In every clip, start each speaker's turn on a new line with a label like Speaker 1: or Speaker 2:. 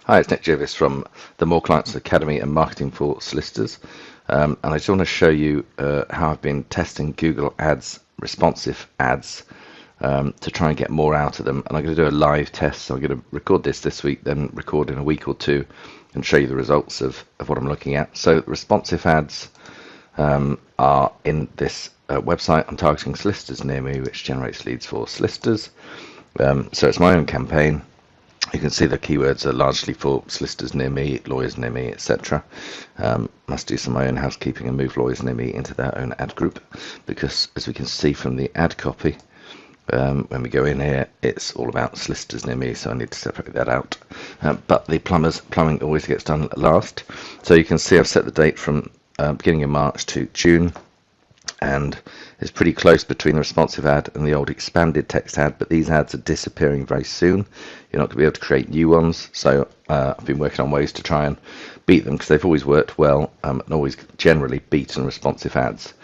Speaker 1: Hi, it's Nick Jervis from the More Clients Academy and Marketing for Solicitors. And I just want to show you how I've been testing Google Ads, responsive ads, to try and get more out of them. And I'm going to do a live test. So I'm going to record this week, then record in a week or two and show you the results of what I'm looking at. So responsive ads are in this website. I'm targeting solicitors near me, which generates leads for solicitors. So it's my own campaign. You can see the keywords are largely for solicitors near me, lawyers near me, etc. Must do some of my own housekeeping and move lawyers near me into their own ad group, because as we can see from the ad copy, when we go in here, it's all about solicitors near me, so I need to separate that out. But the plumbing always gets done last. So you can see I've set the date from beginning of March to June, and it's pretty close between the responsive ad and the old expanded text ad, but these ads are disappearing very soon. You're not going to be able to create new ones, so I've been working on ways to try and beat them, because they've always worked well and always generally beaten responsive ads.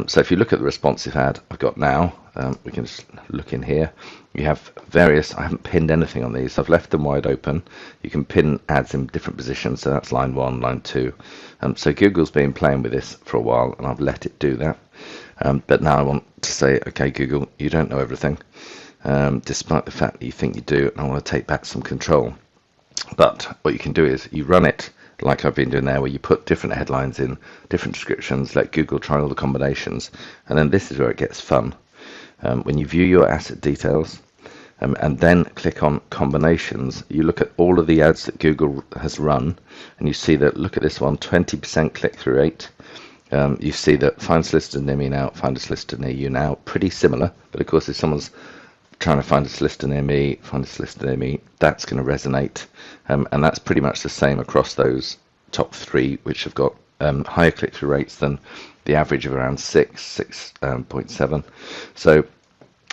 Speaker 1: So if you look at the responsive ad I've got now, we can just look in here. You have various, I haven't pinned anything on these, so I've left them wide open. You can pin ads in different positions, so that's line 1, line 2. So Google's been playing with this for a while, and I've let it do that. But now I want to say, okay, Google, you don't know everything, despite the fact that you think you do, and I want to take back some control. But what you can do is you run it like I've been doing there, where you put different headlines in, different descriptions, let Google try all the combinations, and then this is where it gets fun. When you view your asset details, and then click on combinations, you look at all of the ads that Google has run, and you see that, look at this one, 20% click-through rate. You see that find solicitor near me now, find a solicitor near you now, pretty similar, but of course if someone's trying to find a solicitor near me, find a solicitor near me, that's going to resonate, and that's pretty much the same across those top three, which have got higher click-through rates than the average of around 6.7. So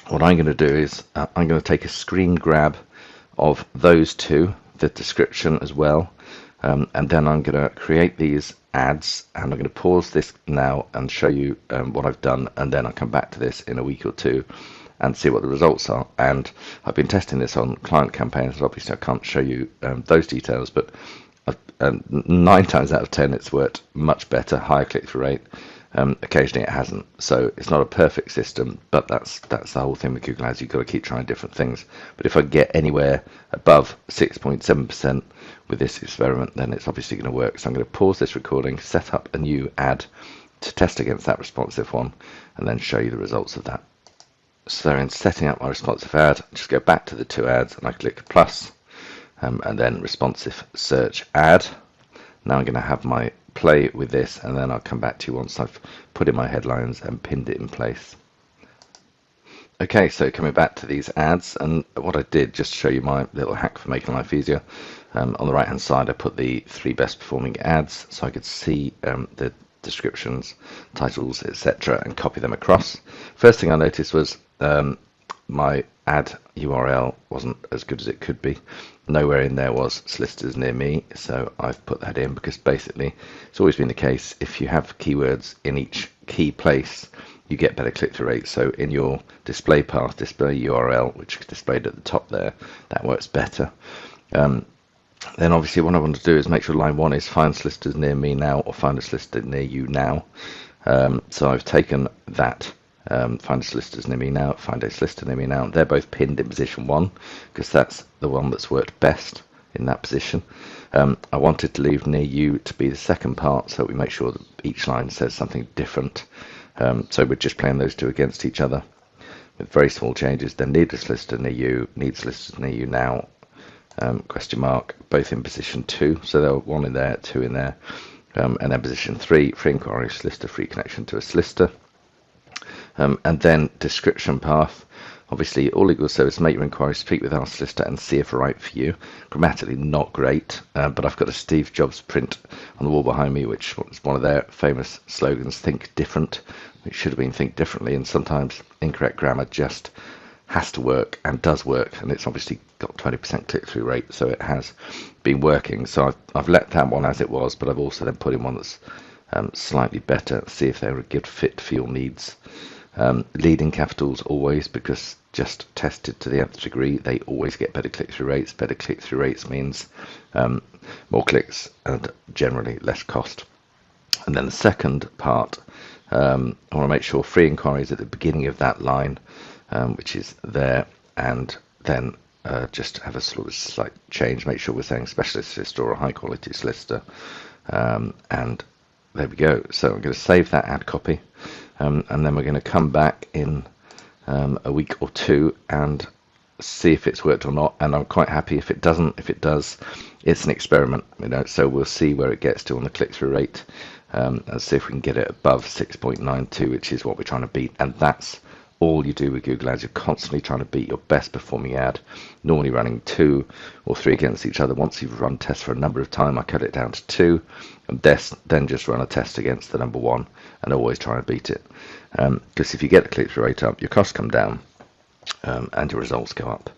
Speaker 1: what I'm going to do is I'm going to take a screen grab of those two, the description as well, and then I'm going to create these ads, and I'm going to pause this now and show you what I've done, and then I'll come back to this in a week or two and see what the results are. And I've been testing this on client campaigns, so obviously I can't show you those details, but 9 times out of 10 it's worked much better, higher click-through rate. Occasionally it hasn't, so it's not a perfect system, but that's the whole thing with Google Ads. You've got to keep trying different things. But if I get anywhere above 6.7% with this experiment, then it's obviously going to work. So I'm going to pause this recording, set up a new ad to test against that responsive one, and then show you the results of that. So in setting up my responsive ad, just go back to the two ads, and I click plus, and then responsive search ad. Now I'm going to have my play with this, and then I'll come back to you once I've put in my headlines and pinned it in place. Okay, so coming back to these ads, and what I did, just to show you my little hack for making life easier, on the right hand side I put the 3 best performing ads so I could see the descriptions, titles, etc., and copy them across. First thing I noticed was my ad URL wasn't as good as it could be. Nowhere in there was solicitors near me, so I've put that in, because basically it's always been the case, if you have keywords in each key place, you get better click-through rates. So in your display path, display URL, which is displayed at the top there, that works better. Then obviously what I want to do is make sure line 1 is find solicitors near me now, or find a solicitor near you now. So I've taken that, find a solicitors near me now, find a solicitor near me now. They're both pinned in position 1, because that's the one that's worked best in that position. I wanted to leave near you to be the second part, so we make sure that each line says something different. So we're just playing those two against each other with very small changes. Then need a solicitor near you, need solicitors near you now, question mark, both in position 2, so there were 1 in there, 2 in there, and then position 3, free inquiry solicitor, free connection to a solicitor. And then description path, obviously all legal service, make your inquiry, speak with our solicitor and see if right for you. Grammatically not great, but I've got a Steve Jobs print on the wall behind me, which is one of their famous slogans, think different. It should have been think differently, and sometimes incorrect grammar just has to work and does work, and it's obviously got 20% click-through rate, so it has been working. So I've let that one as it was, but I've also then put in one that's slightly better, see if they're a good fit for your needs. Leading capitals always, because just tested to the nth degree, they always get better click-through rates. Better click-through rates means more clicks and generally less cost. And then the second part, I want to make sure free inquiries at the beginning of that line, which is there, and then just have a sort of slight change, make sure we're saying specialist solicitor or high quality solicitor, and there we go. So I'm going to save that ad copy, and then we're going to come back in a week or two and see if it's worked or not. And I'm quite happy if it doesn't. If it does, it's an experiment, so we'll see where it gets to on the click-through rate, and see if we can get it above 6.92, which is what we're trying to beat. And that's all you do with Google Ads. You're constantly trying to beat your best performing ad, normally running 2 or 3 against each other. Once you've run tests for a number of time, I cut it down to 2, and then just run a test against the number 1 and always try and beat it. Because if you get the click-through rate up, your costs come down, and your results go up.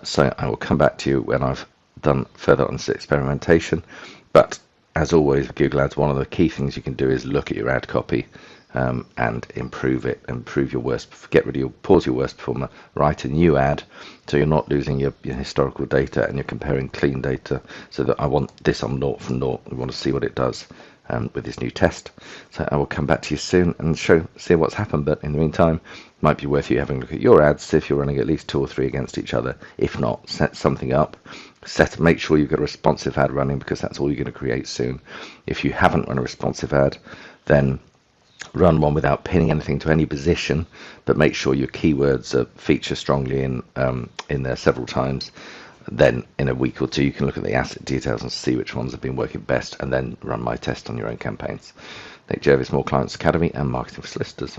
Speaker 1: So I will come back to you when I've done further on this experimentation. But as always with Google Ads, one of the key things you can do is look at your ad copy, and improve it, pause your worst performer, write a new ad, so you're not losing your historical data and you're comparing clean data. So that I want this on naught from naught. We want to see what it does with this new test. So I will come back to you soon and see what's happened. But in the meantime, it might be worth you having a look at your ads, see if you're running at least 2 or 3 against each other. If not, set something up. Make sure you've got a responsive ad running, because that's all you're going to create soon. If you haven't run a responsive ad, then run one without pinning anything to any position, but make sure your keywords feature strongly in there several times. Then in a week or two you can look at the asset details and see which ones have been working best, and then run my test on your own campaigns. Nick Jervis, More Clients Academy and Marketing for Solicitors.